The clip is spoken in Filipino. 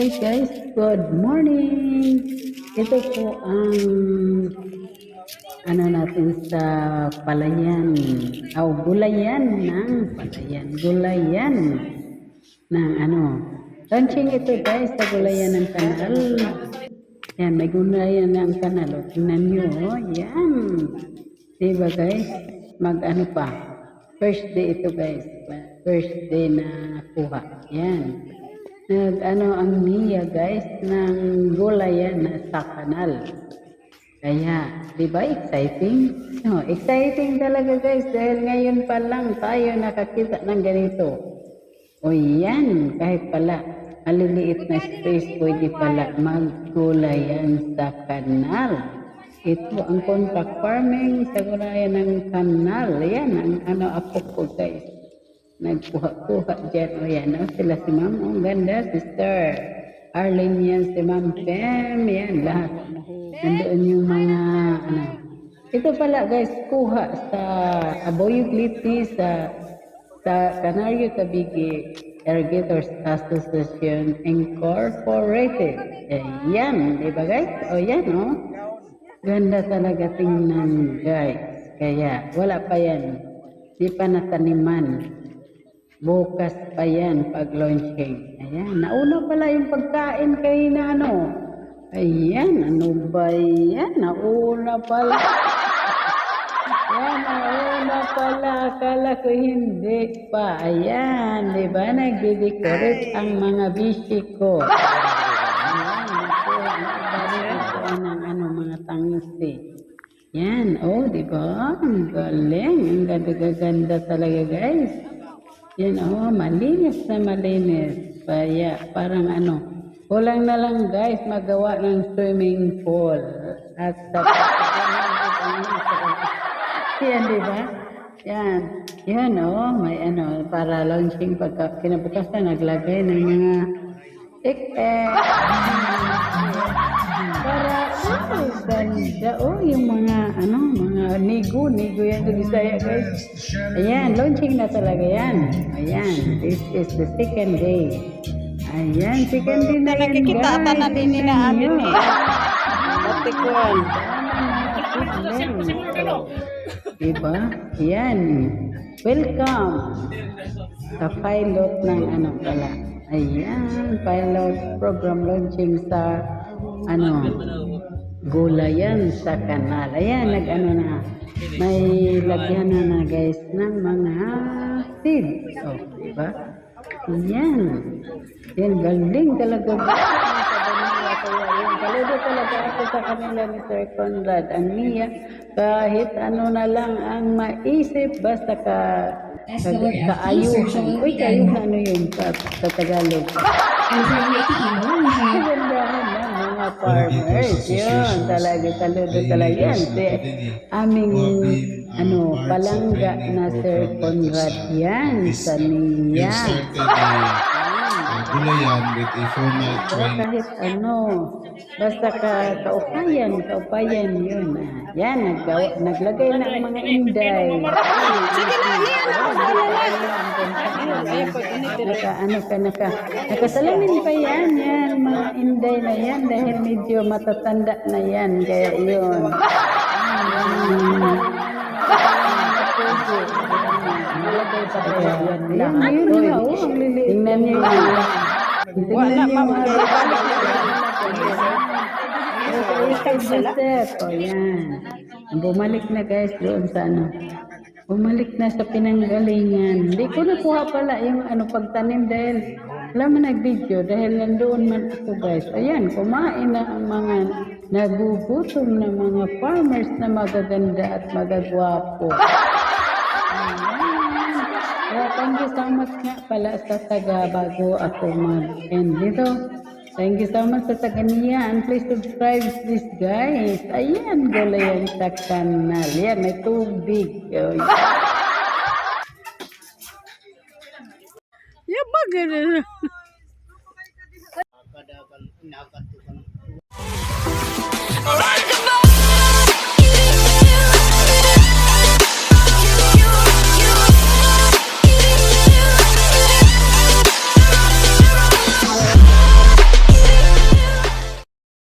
Hey guys, good morning! Ito po ang natin sa palayan gulayan ng launching ito guys sa gulayan ng kanal. Yan, may gulayan ng kanal. O, tingnan nyo, yan. Diba guys, pa, first day ito guys, first day na kuha. Yan. Ang niya guys ng gulayan na sa kanal. Kaya, di ba exciting? No, exciting talaga guys dahil ngayon pa lang tayo nakakita ng ganito. O yan, kahit pala maliliit na space pwede pala maggulayan sa kanal. Ito ang contract farming sa gulayan ng kanal. Yan ang apo ko guys. Nagkuha-kuha dyan. O yan, sila si Ma'am. Ang ganda, Sister Arlene yan, si Ma'am Pem. Yan, lahat. Nandoon yung mga, Ito pala guys, kuha sa Aboyugliti sa Canario Tabigi Irrigators Association Incorporated. Yan, di ba guys? O yan, ganda talaga tingnan guys. Kaya, wala pa yan. Di pa nataniman. Bukas pa yan pag launching. Ayan, nauna pala yung pagkain kay na Ayan, ano ba yan? Nauna pala. Ayan, nauna pala. Akala ko hindi pa. Ayan, di ba? Nagde-decorate ang mga bishi ko. Ayan, ito ang mga tangsi. Yan, di ba? Ang galing. Ang ganda-ganda talaga guys. Yan, malinis na malinis. Kaya, parang kulang na lang guys, magawa ng swimming pool. At sa yan, di ba? Yan. Yan, may para launching kinabukasan, naglagay ng mga tik-tik. Para, ganda, yung mga nigo yan sa Bisaya guys. Ayan, launching na talaga yan. Ayan, this is the second day. Ayan, second day na yan guys. Nakikita na din nila amin Patikuan. Diba? Ayan. Welcome sa pilot ng pala. Ayan, pilot program launching sa gulayan sa kanal. Ayan, may lagyan na guys ng mga seeds. Diba? Ayan. Yan, galing talaga. Saludo talaga ako sa kanila ni Sir Conrad. Ang niya, kahit na lang ang maisip, basta kaayuhan. Uy, kaayuhan yun sa Tagalog. Kagandahan ng mga farmers. Yun, talaga, saludo talaga yan. Aming, palangga na Sir Conrad yan sa niya. Gulayan with a formal training. Kahit basta kaupayan yun. Yan, naglagay ng mga inday. Sige na, nakasalamin pa yan, mga inday na yan dahil medyo matatanda na yan, kaya yun. Tingnan niyo yan. Bumalik na guys doon sa bumalik na sa pinanggalingan. Hindi ko nakuha pala yung pagtanim dahil wala man nag-video dahil nandoon man ako guys. Ayan, kumain na ang mga nagugutom na mga farmers na magaganda at magagwapo. Thank you so much nga pala sa taga bago ako mag-end dito. Thank you so much sa taga niya. And please subscribe this guys. Ayan, gulayan sa kanal. Yan, may tubig. Yan ba ganun? Alright!